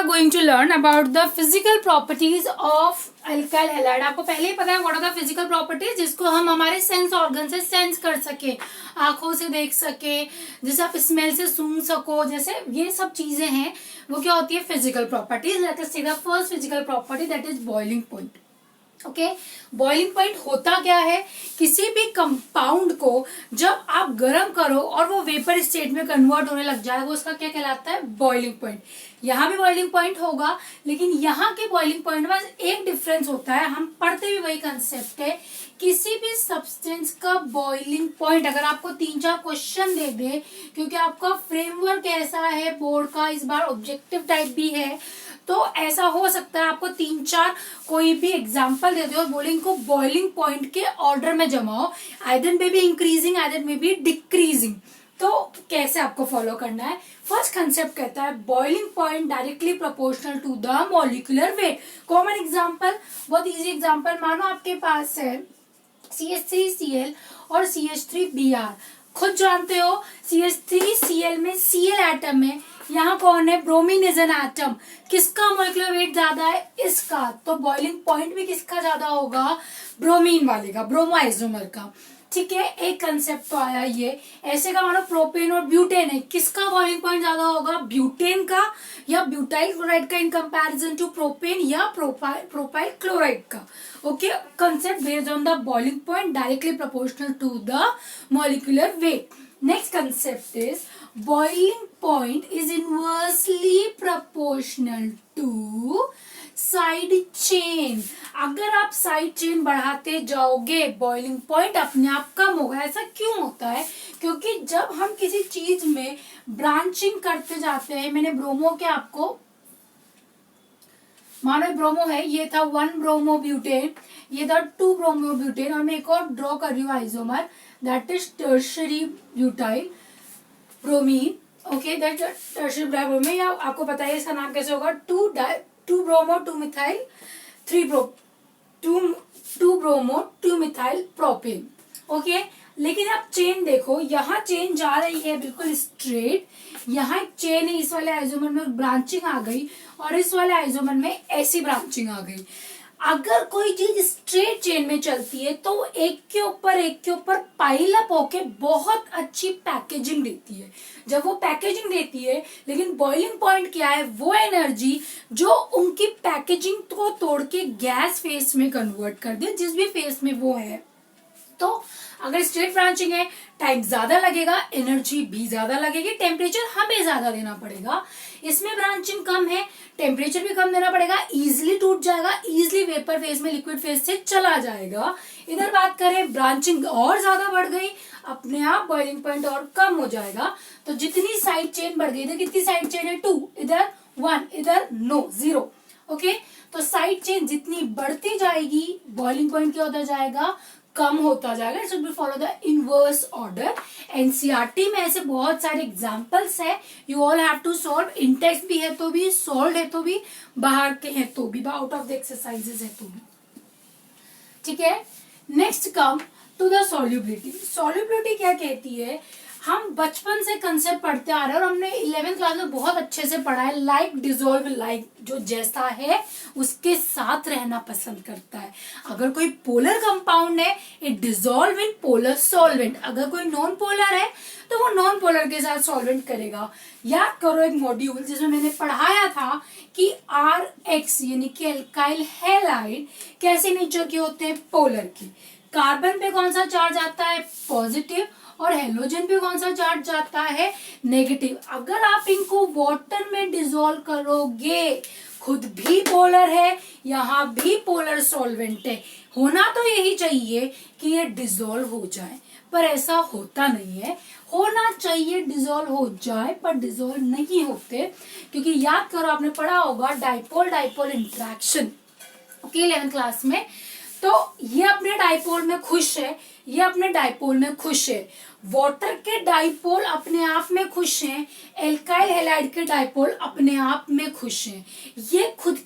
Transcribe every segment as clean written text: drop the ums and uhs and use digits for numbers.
are going to learn about the physical properties of alkyl halide. आपको पहले ही पता है what are the physical properties, जिसको हम हमारे सेंस ऑर्गन से सेंस कर सके, आंखों से देख सके, जैसे आप स्मेल से सूंघ सको, जैसे ये सब चीजें हैं वो क्या होती है physical properties. Let us see the first physical property that is boiling point. Okay, boiling point होता क्या है, किसी भी कंपाउंड को जब आप गर्म करो और वो वेपर स्टेट में कन्वर्ट होने लग जाए वो उसका क्या कहलाता है, बॉइलिंग पॉइंट. यहाँ भी बॉइलिंग पॉइंट होगा, लेकिन यहाँ के बॉइलिंग पॉइंट में एक डिफरेंस होता है. हम पढ़ते भी वही कंसेप्ट है. किसी भी सब्सटेंस का बॉइलिंग पॉइंट अगर आपको 3-4 क्वेश्चन दे दे, क्योंकि आपका फ्रेमवर्क ऐसा है बोर्ड का, इस बार ऑब्जेक्टिव टाइप भी है, तो ऐसा हो सकता है आपको 3-4 कोई भी एग्जांपल दे दो और बोले इनको बॉइलिंग पॉइंट के ऑर्डर में जमाओ, either may be increasing either may be decreasing. तो कैसे आपको फॉलो करना है. फर्स्ट कंसेप्ट कहता है boiling point directly proportional to the molecular weight. Common example, बहुत इजी एग्जांपल, मानो आपके पास है CH3Cl और CH3Br. खुद जानते हो CH3Cl में Cl एटम है, यहाँ कौन है, ब्रोमीन इज एन एटम. किसका मॉलिक्यूलर वेट ज्यादा है, इसका. तो बॉइलिंग पॉइंट भी किसका ज्यादा होगा, ब्रोमीन वाले का, ब्रोमो आइसोमर का. ठीक है, एक कंसेप्ट तो आया ये. ऐसे का मानो प्रोपेन और ब्यूटेन है, किसका बॉइलिंग पॉइंट ज्यादा होगा, ब्यूटेन का या ब्यूटाइल क्लोराइड का इन कंपैरिजन टू प्रोपेन या प्रोपाइल क्लोराइड का. Okay, concept based on the boiling point directly proportional to the molecular weight. Next concept is boiling point is inversely proportional to side chain. अगर आप side chain बढ़ाते जाओगे boiling point अपने आप कम होगा. ऐसा क्यों होता है, क्योंकि जब हम किसी चीज में ब्रांचिंग करते जाते हैं, मैंने ब्रोमो के आपको मानो ब्रोमो है, ये था 1 ब्रोमो ब्यूटेन, ये था 2 ब्रोमो ब्यूटेन, और मैं एक और ड्रॉ कर रही हूँ isomer that is tertiary butyl bromine. Okay, that tertiary bromine, या आपको पता है इसका नाम कैसे होगा, 2 bromo 2 methyl 2 bromo 2 methyl propane. Okay, लेकिन आप चेन देखो, यहाँ चेन जा रही है बिल्कुल स्ट्रेट, यहाँ एक चेन है, इस वाले आइसोमर में ब्रांचिंग आ गई और इस वाले आइसोमर में ऐसी ब्रांचिंग आ गई. अगर कोई चीज स्ट्रेट चेन में चलती है तो एक के ऊपर पाइल अप होके बहुत अच्छी पैकेजिंग देती है. जब वो पैकेजिंग देती है, लेकिन बॉइलिंग पॉइंट क्या है, वो एनर्जी जो उनकी पैकेजिंग को तोड़ के गैस फेस में कन्वर्ट कर दे, जिस भी फेस में वो है. तो अगर स्ट्रेट ब्रांचिंग है टाइम ज्यादा लगेगा, एनर्जी भी ज्यादा लगेगी, टेम्परेचर हमें ज्यादा देना पड़ेगा. इसमें ब्रांचिंग कम है, टेम्परेचर भी कम देना पड़ेगा, इजीली टूट जाएगा, इजीली वेपर फेज में लिक्विड फेज से चला जाएगा. इधर बात करें ब्रांचिंग और ज्यादा बढ़ गई, अपने आप बॉइलिंग पॉइंट और कम हो जाएगा. तो जितनी साइड चेन बढ़ गई, इधर कितनी साइड चेन है, 2, इधर 1, इधर 0. ओके, तो साइड चेन जितनी बढ़ती जाएगी बॉइलिंग पॉइंट क्या होता जाएगा, कम होता जाएगा. It should be follow the inverse order. NCERT में ऐसे बहुत सारे एग्जांपल्स है, you all have to solve. In text भी है तो भी, सॉल्व है तो भी, बाहर के हैं तो भी, आउट ऑफ द एक्सरसाइजेस है तो भी. ठीक है, next come to the solubility. Solubility क्या कहती है, हम बचपन से कंसेप्ट पढ़ते आ रहे हैं और हमने 11th क्लास में बहुत अच्छे से पढ़ा है. लाइक डिजोल्व लाइक, जो जैसा है उसके साथ रहना पसंद करता है. अगर कोई पोलर कंपाउंड है, it dissolve in polar solvent. अगर कोई नॉन पोलर है तो वो नॉन पोलर के साथ सॉल्वेंट करेगा. याद करो एक मॉड्यूल जिसमें मैंने पढ़ाया था कि RX यानी कि एल्काइल हैलाइड कैसे नेचर के होते हैं, पोलर की. कार्बन पे कौन सा चार्ज आता है, पॉजिटिव, और हेलोजन पे कौन सा चार्ज जाता है, नेगेटिव. अगर आप इनको वाटर में डिसॉल्व करोगे, खुद भी पोलर है, यहाँ भी पोलर सॉल्वेंट है, होना तो यही चाहिए कि ये डिसॉल्व हो जाए, पर ऐसा होता नहीं है. होना चाहिए डिसॉल्व हो जाए, पर डिसॉल्व नहीं होते, क्योंकि याद करो आपने पढ़ा होगा dipole interaction. Okay, 11th class में. तो ये अपने डाइपोल में खुश है, ये अपने डाइपोल में खुश है। वाटर के डाइपोल अपने आप में खुश हैं, एल्काइल हैलाइड के डाइपोल अपने आप में खुश हैं। ये खुद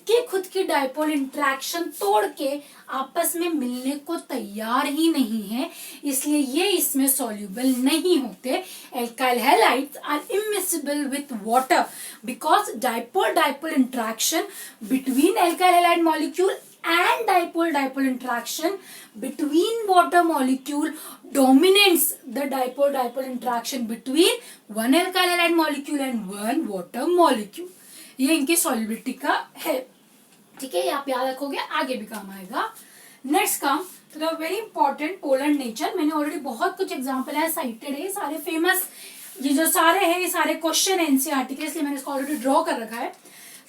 की डाइपोल इंटरेक्शन तोड़ के आपस में मिलने को तैयार ही नहीं है, इसलिए ये इसमें सॉल्यूबल नहीं होते। Alkyl halides are immiscible with water because dipole interaction between alkyl halide molecule and dipole interaction between water molecule dominates the dipole interaction between one alkyl halide molecule and one water molecule। ये इनकी solubility का है, ठीक है, ये आप याद रखोगे, आगे भी काम आएगा। नेक्स्ट काम तो the very important polar nature. मैंने ऑलरेडी बहुत कुछ एग्जाम्पल है साइटेड है, सारे फेमस, ये जो सारे हैं ये सारे क्वेश्चन है एनसीईआरटी के, इसलिए मैंने इसको ऑलरेडी ड्रॉ कर रखा है।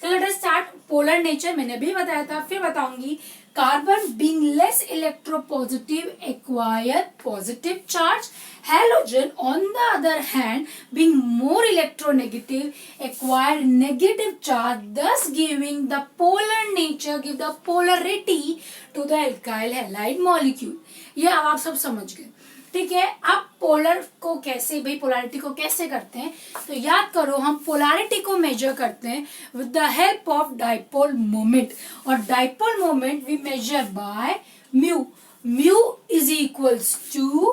So let us start polar nature। मैंने भी बताया था, फिर बताऊंगी। Carbon being less electropositive acquire positive charge, halogen on the other hand being more electronegative acquire negative charge, thus giving the polar nature, give the polarity to the alkyl halide molecule। ये अब आप सब समझ गए, ठीक है। अब polar को कैसे, भाई पोलैरिटी को कैसे करते हैं, तो याद करो हम पोलैरिटी को मेजर करते हैं with the help of dipole moment, और dipole moment we measure by mu. Mu is equals to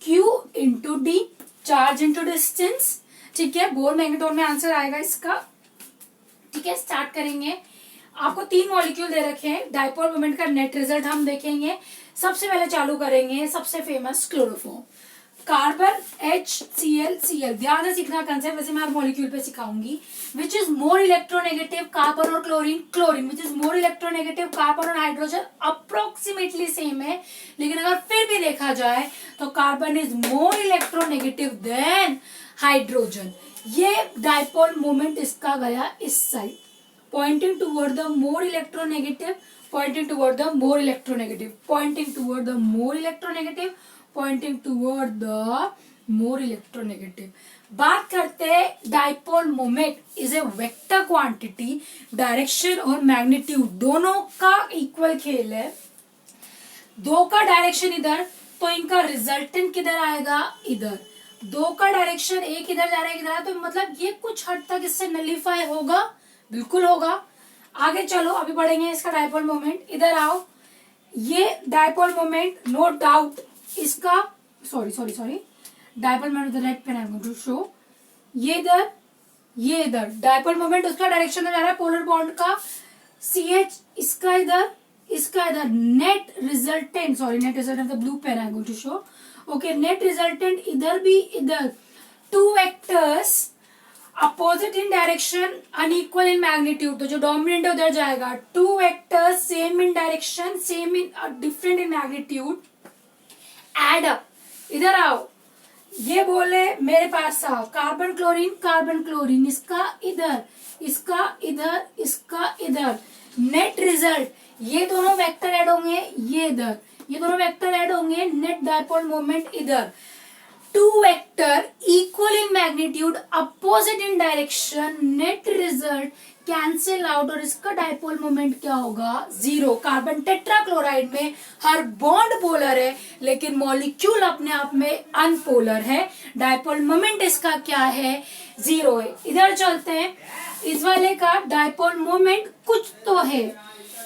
q into d, charge into distance, ठीक है। बोर मैग्नेटोन में आंसर आएगा इसका, ठीक है। स्टार्ट करेंगे। आपको 3 मॉलिक्यूल दे रखे हैं, डाइपोल मोमेंट का नेट रिजल्ट हम देखेंगे। सबसे पहले चालू करेंगे सबसे फेमस क्लोरोफॉर्म, कार्बन HCl। ध्यान से सीखना कंसेप्ट, वैसे मैं हर मॉलिक्यूल पे सिखाऊंगी। Which is more electronegative, carbon और chlorine. Chlorine which is more electronegative, carbon और हाइड्रोजन अप्रोक्सीमेटली सेम है, लेकिन अगर फिर भी देखा जाए तो carbon is more electronegative than hydrogen. ये डाइपोल मोमेंट इसका गया इस side, pointing toward the more electronegative, pointing toward the more electronegative, pointing toward the more electronegative, pointing toward the more electronegative। बात करते हैं dipole moment is a vector quantity, direction और magnitude दोनों का equal खेल है। दो का डायरेक्शन इधर, तो इनका रिजल्टेंट किधर आएगा, इधर। दो का डायरेक्शन एक इधर जा रहा है, इधर, तो मतलब ये कुछ हद तक इससे नलिफाई होगा, बिल्कुल होगा। आगे चलो, अभी पढ़ेंगे इसका डाइपोल मोमेंट। इधर आओ, ये डाइपोल मोमेंट नो डाउट इसका, sorry dipole moment the red pen I am going to show, ये इधर, ये इधर डाइपोल मोमेंट उसका डायरेक्शन में जा रहा है पोलर बॉन्ड का। CH इसका इधर, इसका इधर। Net resultant of the blue pen I am going to show, okay. Net resultant इधर भी, इधर। 2 vectors opposite in direction, unequal in magnitude, तो जो डोमिनेंट है उधर जाएगा। 2 vectors same in direction, same in different in magnitude, add up. इधर आओ, ये बोले मेरे पास आओ, कार्बन क्लोरीन, इसका इधर, इसका इधर, इसका इधर। नेट रिजल्ट, ये दोनों वेक्टर ऐड होंगे, ये इधर, ये दोनों वेक्टर ऐड होंगे, नेट डाइपोल मोमेंट इधर। 2 vector equal in magnitude, opposite in direction, net result cancel out, और इसका डाइपोल मोमेंट क्या होगा, 0। कार्बन टेट्राक्लोराइड में हर बॉन्ड पोलर है, लेकिन मॉलिक्यूल अपने आप में अनपोलर है। डाइपोल मोमेंट इसका क्या है, 0 है। इधर चलते हैं, इस वाले का डाइपोल मोमेंट कुछ तो है,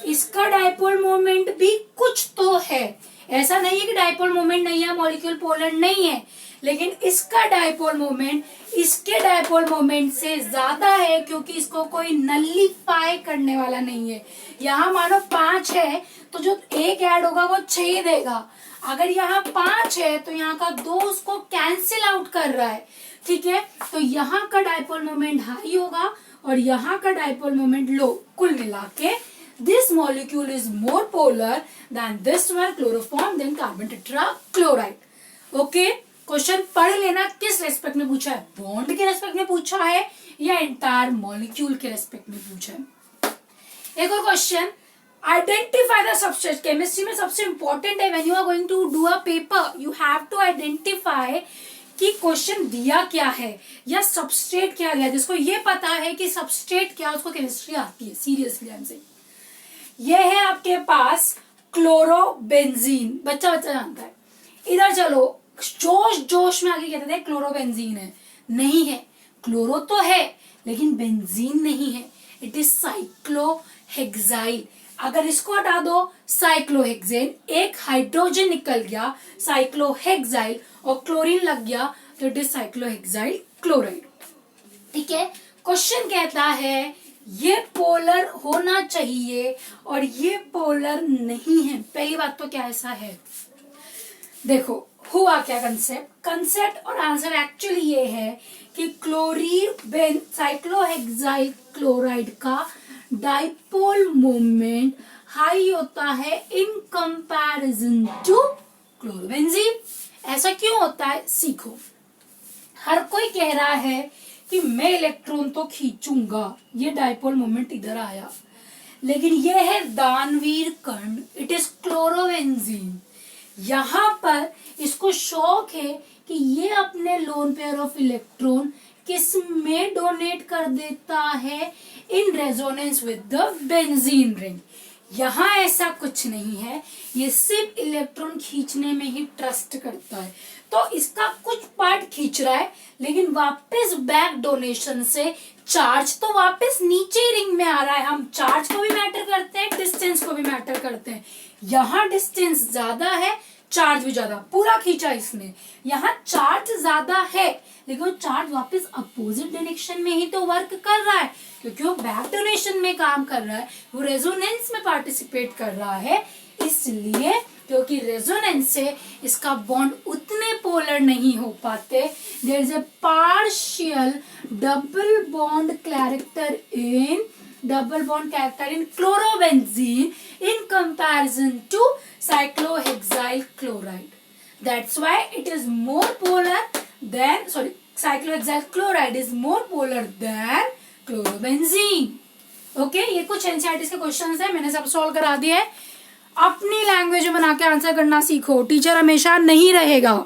इसका डाइपोल मोमेंट भी कुछ तो है। ऐसा नहीं है कि डाइपोल मोमेंट नहीं है, मॉलिक्यूल पोलर नहीं है, लेकिन इसका डाइपोल मोमेंट इसके डाइपोल मोमेंट से ज्यादा है, क्योंकि इसको कोई नलिफाई करने वाला नहीं है। यहाँ मानो 5 है, तो जो एक ऐड होगा वो 6 देगा। अगर यहाँ 5 है तो यहाँ का 2 उसको कैंसिल आउट कर रहा है, ठीक है। तो यहाँ का डाइपोल मोमेंट हाई होगा और यहाँ का डाइपोल मोमेंट लो। कुल मिला के this molecule is more polar than this one, chloroform, than carbon tetrachloride। Okay, question पढ़ लेना, किस रेस्पेक्ट में पूछा है, बॉन्ड के रेस्पेक्ट में पूछा है या एंटायर मॉलिक्यूल के रेस्पेक्ट में पूछा है। एक और question, identify the substrate. Chemistry में सबसे इंपॉर्टेंट है, when you are going to do a paper you have to identify कि क्वेश्चन दिया क्या है या सबस्ट्रेट क्या दिया। जिसको ये पता है कि सबस्ट्रेट क्या, उसको केमिस्ट्री आती है, सीरियसली आई एम सेइंग। ये है आपके पास क्लोरोबेंजीन, बच्चा बच्चा जानता है। इधर चलो, जोश जोश में आगे कहते थे क्लोरोबेंजीन है, नहीं है। क्लोरो तो है लेकिन बेंजीन नहीं है, इट इज साइक्लोहेक्साइल। अगर इसको हटा दो साइक्लोहेक्सेन, एक हाइड्रोजन निकल गया साइक्लोहेक्साइल और क्लोरीन लग गया तो इट इज साइक्लोहेक्साइल क्लोराइड। ठीक है, क्वेश्चन कहता है ये पोलर होना चाहिए और ये पोलर नहीं है। पहली बात तो क्या ऐसा है, देखो हुआ क्या कंसेप्ट और आंसर एक्चुअली ये है कि क्लोरीन साइक्लोहेक्साइल क्लोराइड का डाइपोल मोमेंट हाई होता है इन कंपैरिजन टू क्लोरोबेंजीन। ऐसा क्यों होता है सीखो। हर कोई कह रहा है कि मैं इलेक्ट्रॉन तो खींचूंगा, ये डाइपोल मोमेंट इधर आया, लेकिन ये है दानवीर कण, इट इज क्लोरोबेंजीन। यहां पर इसको शौक है कि ये अपने लोन पेयर ऑफ इलेक्ट्रॉन किस में डोनेट कर देता है, in resonance with the benzene ring. यहां ऐसा कुछ नहीं है, ये सिर्फ इलेक्ट्रॉन खींचने में ही ट्रस्ट करता है। तो इसका कुछ पार्ट खींच रहा है लेकिन वापस बैक डोनेशन से चार्ज तो वापस नीचे रिंग में आ रहा है। हम चार्ज को भी मैटर करते हैं, डिस्टेंस को भी मैटर करते हैं। यहाँ डिस्टेंस ज्यादा है, चार्ज भी ज्यादा, पूरा खींचा इसने। यहाँ चार्ज ज्यादा है लेकिन वो चार्ज वापस अपोजिट डायरेक्शन में ही तो वर्क कर रहा है, क्योंकि वो बैक डोनेशन में काम कर रहा है, वो रेजोनेंस में पार्टिसिपेट कर रहा है। इसलिए क्योंकि रेजोनेंस से इसका बॉन्ड उतने पोलर नहीं हो पाते, there is a partial double bond character in chlorobenzene in comparison to cyclohexyl chloride. That's why it is more polar than, cyclohexyl chloride is more polar than chlorobenzene. Okay, ये कुछ NCERT के questions है, मैंने सब solve करा दिया है। अपनी लैंग्वेज में बना के आंसर करना सीखो, टीचर हमेशा नहीं रहेगा।